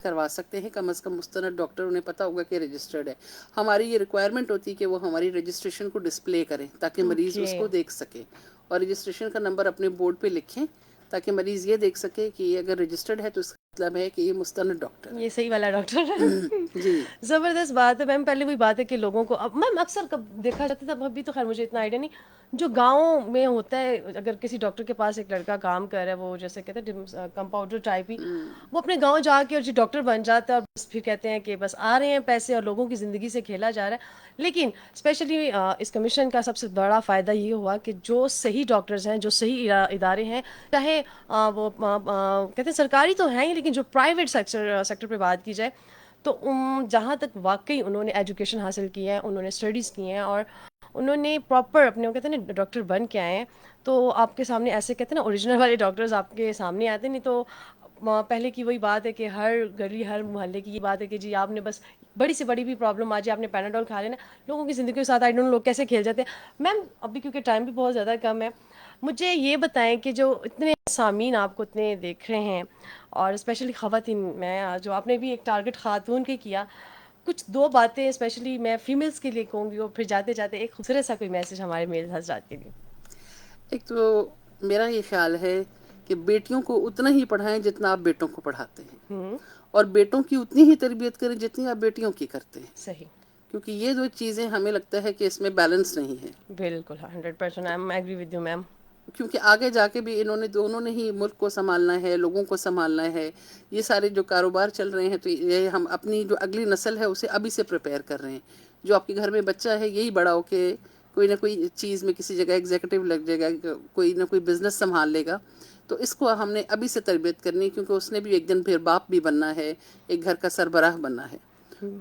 کروا سکتے ہیں، کم از کم مستند ڈاکٹر انہیں پتہ ہوگا کہ رجسٹرڈ ہے. ہماری یہ ریکوائرمنٹ ہوتی ہے کہ وہ ہماری رجسٹریشن کو ڈسپلے کریں تاکہ مریض اوکے. اس کو دیکھ سکے، اور رجسٹریشن کا نمبر اپنے بورڈ پہ لکھیں تاکہ مریض یہ دیکھ سکے کہ یہ اگر رجسٹرڈ ہے تو اس کا مطلب ہے کہ یہ مستند ڈاکٹر یہ صحیح والا ڈاکٹر ہے. ہے. جی زبردست بات ہے میم. پہلے وہی بات ہے کہ لوگوں کو اب میم اکثر کب دیکھا جاتا تھا، ابھی تو خیر مجھے اتنا آئیڈیا نہیں، جو گاؤں میں ہوتا ہے اگر کسی ڈاکٹر کے پاس ایک لڑکا کام کر رہا ہے، وہ جیسے کہتے ہیں کمپاؤنڈر ٹائپ ہی، وہ اپنے گاؤں جا کے اور جو ڈاکٹر بن جاتا ہے اور بس پھر کہتے ہیں کہ بس آ رہے ہیں پیسے اور لوگوں کی زندگی سے کھیلا جا رہا ہے. لیکن اسپیشلی اس کمیشن کا سب سے بڑا فائدہ یہ ہوا کہ جو صحیح ڈاکٹرز ہیں، جو صحیح ادارے ہیں، چاہے وہ کہتے ہیں سرکاری تو ہیں ہی، لیکن جو پرائیویٹ سیکٹر پہ بات کی جائے تو جہاں تک واقعی انہوں نے ایجوکیشن حاصل کی ہے، انہوں نے اسٹڈیز کی ہیں اور انہوں نے پراپر اپنے کہتے ہیں نا ڈاکٹر بن کے آئے ہیں، تو آپ کے سامنے ایسے کہتے ہیں نا اوریجنل والے ڈاکٹرز آپ کے سامنے آتے. نہیں تو پہلے کی وہی بات ہے کہ ہر گلی ہر محلے کی یہ بات ہے کہ جی آپ نے بس بڑی سے بڑی بھی پرابلم آ جائے آپ نے پیناڈول کھا لینا، لوگوں کی زندگی کے ساتھ آئی ڈونٹ نو لوگ کیسے کھیل جاتے ہیں. میم ابھی کیونکہ ٹائم بھی بہت زیادہ کم ہے، مجھے یہ بتائیں کہ جو اتنے سامعین آپ کو اتنے دیکھ رہے ہیں اور اسپیشلی خواتین میں جو آپ نے بھی ایک ٹارگٹ خاتون کے کیا، کچھ دو باتیں اسپیشلی میں فیمیلز کے لیے کہوں گی اور پھر جاتے جاتے ایک خوبصورت سا کوئی میسج ہمارے میل حضرات کے لیے. ایک تو میرا یہ خیال ہے کہ بیٹیوں کو اتنا ہی پڑھائیں جتنا آپ بیٹوں کو پڑھاتے ہیں، ہوں. اور بیٹوں کی اتنی ہی تربیت کریں جتنی آپ بیٹیوں کی کرتے ہیں، صحیح. کیونکہ یہ دو چیزیں ہمیں لگتا ہے کہ اس میں بیلنس نہیں ہے. بالکل 100% I am agree with you ma'am. کیونکہ آگے جا کے بھی دونوں نے ہی ملک کو سنبھالنا ہے، لوگوں کو سنبھالنا ہے. یہ سارے جو کاروبار چل رہے ہیں تو یہ ہم اپنی جو اگلی نسل ہے اسے ابھی سے پریپیئر کر رہے ہیں. جو آپ کے گھر میں بچہ ہے یہی بڑا ہو کے کوئی نہ کوئی چیز میں کسی جگہ ایگزیکٹو لگ جائے گا، کوئی نہ کوئی بزنس سنبھال لے گا. تو اس کو ہم نے ابھی سے تربیت کرنی ہے، کیونکہ اس نے بھی ایک دن پھر باپ بھی بننا ہے، ایک گھر کا سربراہ بننا ہے.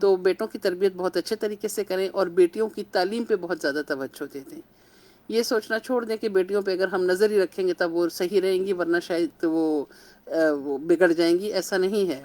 تو بیٹوں کی تربیت بہت اچھے طریقے سے کریں اور بیٹیوں کی تعلیم پہ بہت زیادہ توجہ دے دیں. یہ سوچنا چھوڑ دیں کہ بیٹیوں پہ اگر ہم نظر ہی رکھیں گے تب وہ صحیح رہیں گی، ورنہ شاید وہ بگڑ جائیں گی. ایسا نہیں ہے.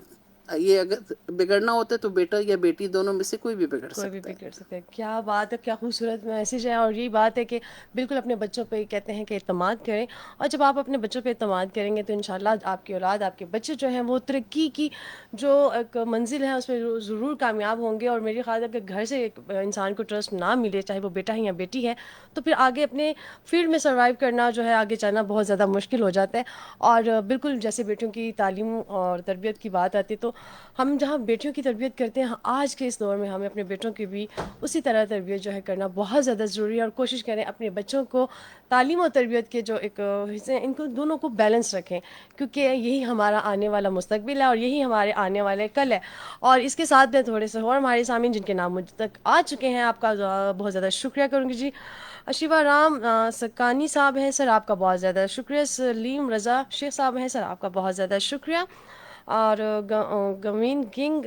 یہ اگر بگڑنا ہوتا ہے تو بیٹا یا بیٹی دونوں میں سے کوئی بھی بگڑ کوئی بھی سکتا ہے. بگڑ سکتا ہے. کیا بات ہے، کیا خوبصورت میسیج ہے. اور یہی بات ہے کہ بالکل اپنے بچوں پہ کہتے ہیں کہ اعتماد کریں، اور جب آپ اپنے بچوں پہ اعتماد کریں گے تو انشاءاللہ آپ کی اولاد، آپ کے بچے جو ہیں وہ ترقی کی جو ایک منزل ہے اس پہ ضرور کامیاب ہوں گے. اور میرے خیال ہے کہ گھر سے ایک انسان کو ٹرسٹ نہ ملے، چاہے وہ بیٹا ہے یا بیٹی ہے، تو پھر آگے اپنے فیلڈ میں سروائیو کرنا جو ہے آگے جانا بہت زیادہ مشکل ہو جاتا ہے. اور بالکل جیسے بیٹیوں کی تعلیم اور تربیت کی بات آتی ہے تو ہم جہاں بیٹیوں کی تربیت کرتے ہیں آج کے اس دور میں ہمیں اپنے بیٹوں کی بھی اسی طرح تربیت جو ہے کرنا بہت زیادہ ضروری ہے. اور کوشش کریں اپنے بچوں کو تعلیم و تربیت کے جو ایک حصے ان کو دونوں کو بیلنس رکھیں، کیونکہ یہی ہمارا آنے والا مستقبل ہے اور یہی ہمارے آنے والے کل ہے. اور اس کے ساتھ میں تھوڑے سے اور ہمارے سامعین جن کے نام مجھ تک آ چکے ہیں آپ کا بہت زیادہ شکریہ کروں گی. جی شیوا رام سکانی صاحب ہیں سر، آپ کا بہت زیادہ شکریہ. سلیم رضا شیخ صاحب ہیں سر، آپ کا بہت زیادہ شکریہ. اور گمین کنگ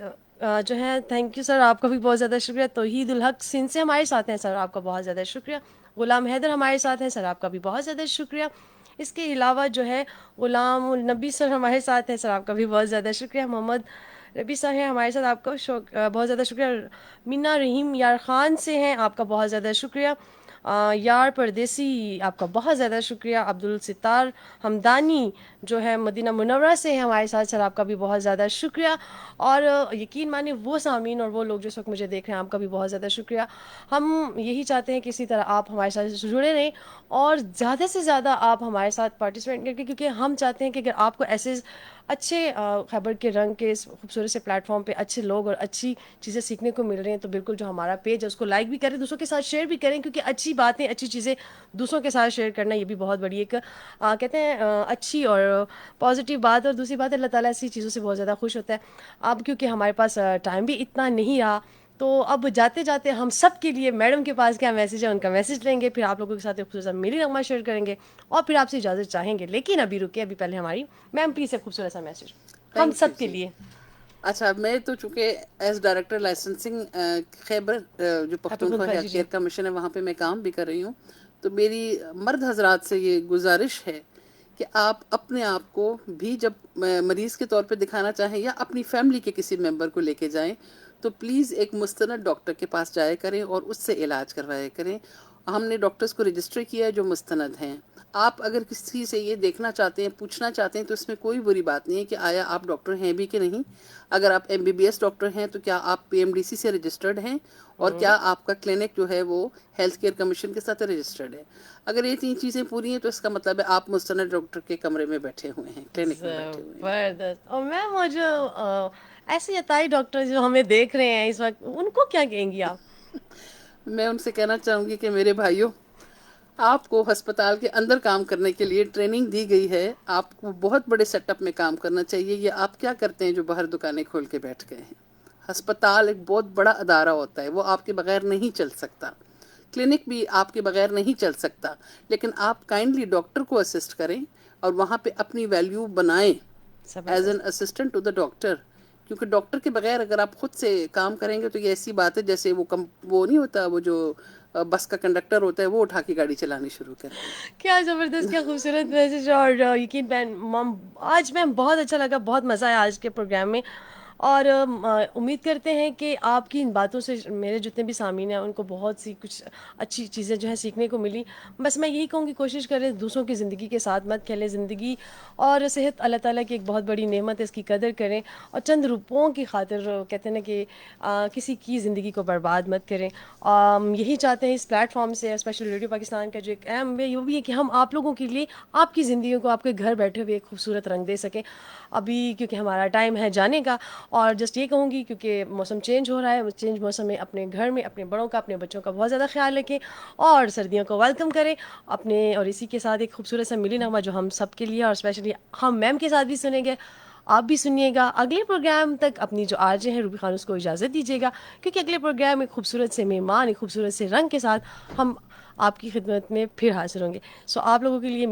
جو ہے تھینک یو سر، آپ کا بھی بہت زیادہ شکریہ. توحید الحق سندھ سے ہمارے ساتھ ہیں سر، آپ کا بہت زیادہ شکریہ. غلام حیدر ہمارے ساتھ ہیں سر، آپ کا بھی بہت زیادہ شکریہ. اس کے علاوہ جو ہے غلام النبی سر ہمارے ساتھ ہیں سر، آپ کا بھی بہت زیادہ شکریہ. محمد ربی سر ہیں ہمارے ساتھ، آپ کا بہت زیادہ شکریہ. مینا رحیم یار خان سے ہیں، آپ کا بہت زیادہ شکریہ. یار پردیسی آپ کا بہت زیادہ شکریہ. عبد الستار ہمدانی جو ہے مدینہ منورہ سے ہیں ہمارے ساتھ سر، آپ کا بھی بہت زیادہ شکریہ. اور یقین مانیں وہ سامعین اور وہ لوگ جس وقت مجھے دیکھ رہے ہیں آپ کا بھی بہت زیادہ شکریہ. ہم یہی چاہتے ہیں کہ اسی طرح آپ ہمارے ساتھ جڑے رہیں اور زیادہ سے زیادہ آپ ہمارے ساتھ پارٹیسپیٹ کریں، کیونکہ ہم چاہتے ہیں کہ اگر آپ کو ایسے اچھے خیبر کے رنگ کے اس خوبصورت سے پلیٹ فارم پہ اچھے لوگ اور اچھی چیزیں سیکھنے کو مل رہی ہیں تو بالکل جو ہمارا پیج ہے اس کو لائک بھی کریں، دوسروں کے ساتھ شیئر بھی کریں، کیونکہ اچھی باتیں اچھی چیزیں دوسروں کے ساتھ شیئر کرنا یہ بھی بہت بڑی ایک کہتے ہیں اچھی اور پازیٹیو بات. اور دوسری بات اللہ تعالیٰ ایسی چیزوں سے بہت زیادہ خوش ہوتا ہے. اب کیونکہ ہمارے پاس ٹائم بھی اتنا نہیں رہا تو اب جاتے جاتے ہم سب کے لیے میڈم کے پاس کیا میسج ہے ان کا میسج لیں گے، پھر آپ لوگوں کے ساتھ ایک خوبصورت میری نغمہ شیئر کریں گے اور پھر آپ سے اجازت چاہیں گے. لیکن ابھی رکے، ابھی پہلے ہماری میم پلیز ایک خوبصورت سا میسج ہم تھینک یو سب کے جی. لیے. اچھا میں تو چونکہ ایز ڈائریکٹر لائسنسنگ خیبر جو پختونخوا پختونخوا جی ہیلتھ جی کیئر کمیشن ہے وہاں پہ میں کام بھی کر رہی ہوں، تو میری مرد حضرات سے یہ گزارش ہے کہ آپ اپنے آپ کو بھی جب مریض کے طور پہ دکھانا چاہیں یا اپنی فیملی کے کسی ممبر کو لے کے جائیں تو پلیز ایک مستند ڈاکٹر کے پاس جایا کریں اور اس سے علاج کروایا کریں. ہم نے ڈاکٹرز کو رجسٹر کیا ہے جو مستند ہیں. آپ اگر کسی سے یہ دیکھنا چاہتے ہیں، پوچھنا چاہتے ہیں، تو اس میں کوئی بری بات نہیں ہے کہ آیا آپ ڈاکٹر ہیں بھی کہ نہیں. اگر آپ MBBS ڈاکٹر ہیں تو کیا آپ PMDC سے رجسٹرڈ ہیں، اور کیا آپ کا کلینک جو ہے وہ ہیلتھ کیئر کمیشن کے ساتھ رجسٹرڈ ہے. اگر یہ 3 چیزیں پوری ہیں تو اس کا مطلب ہے آپ مستند ڈاکٹر کے کمرے میں بیٹھے ہوئے ہیں، کلینک میں بیٹھے ہوئے ہیں. زبردست. اور میم وہ جو ایسے عطائی ڈاکٹر جو ہمیں دیکھ رہے ہیں اس وقت، ان کو کیا کہیں گی آپ؟ میں ان سے کہنا چاہوں گی کہ میرے بھائیوں، آپ کو ہسپتال کے اندر کام کرنے کے لیے ٹریننگ دی گئی ہے. آپ کو بہت بڑے سیٹ اپ میں کام کرنا چاہیے. یہ آپ کیا کرتے ہیں جو باہر دکانیں کھول کے بیٹھ گئے ہیں؟ ہسپتال ایک بہت بڑا ادارہ ہوتا ہے، وہ آپ کے بغیر نہیں چل سکتا. کلینک بھی آپ کے بغیر نہیں چل سکتا. لیکن آپ کائنڈلی ڈاکٹر کو اسسٹ کریں اور وہاں پہ اپنی ویلیو بنائیں ایز این زبردست. Assistant to the doctor. کیونکہ ڈاکٹر کے بغیر اگر آپ خود سے کام کریں گے تو یہ ایسی بات ہے جیسے وہ نہیں ہوتا، وہ جو بس کا کنڈکٹر ہوتا ہے وہ اٹھا کے گاڑی چلانی شروع کر دے. کیا زبردست، کیا خوبصورت میسج. اور یقین بہن مام، آج میم بہت اچھا لگا، بہت مزہ آیا آج کے پروگرام میں. اور امید کرتے ہیں کہ آپ کی ان باتوں سے میرے جتنے بھی سامعین ہیں ان کو بہت سی کچھ اچھی چیزیں جو ہیں سیکھنے کو ملی. بس میں یہی کہوں گی، کوشش کریں دوسروں کی زندگی کے ساتھ مت کھیلیں. زندگی اور صحت اللہ تعالیٰ کی ایک بہت بڑی نعمت ہے، اس کی قدر کریں. اور چند روپوں کی خاطر کہتے ہیں نا کہ کسی کی زندگی کو برباد مت کریں. یہی چاہتے ہیں اس پلیٹ فارم سے، اسپیشل ریڈیو پاکستان کا جو ایک اہم ہے یہ بھی ہے کہ ہم آپ لوگوں کے لیے آپ کی زندگیوں کو آپ کے گھر بیٹھے ہوئے ایک خوبصورت رنگ دے سکیں. ابھی کیونکہ ہمارا ٹائم ہے جانے کا، اور جسٹ یہ کہوں گی کیونکہ موسم چینج ہو رہا ہے، چینج موسم میں اپنے گھر میں اپنے بڑوں کا، اپنے بچوں کا بہت زیادہ خیال رکھیں اور سردیوں کو ویلکم کریں اپنے. اور اسی کے ساتھ ایک خوبصورت سا ملی نغمہ جو ہم سب کے لیے اور اسپیشلی ہم میم کے ساتھ بھی سنیں گے، آپ بھی سنیے گا. اگلے پروگرام تک اپنی جو آرجے ہیں روبی خان اس کو اجازت دیجیے گا، کیونکہ اگلے پروگرام ایک خوبصورت سے مہمان، ایک خوبصورت سے رنگ کے ساتھ ہم آپ کی خدمت میں پھر حاضر ہوں گے. سو آپ لوگوں کے لیے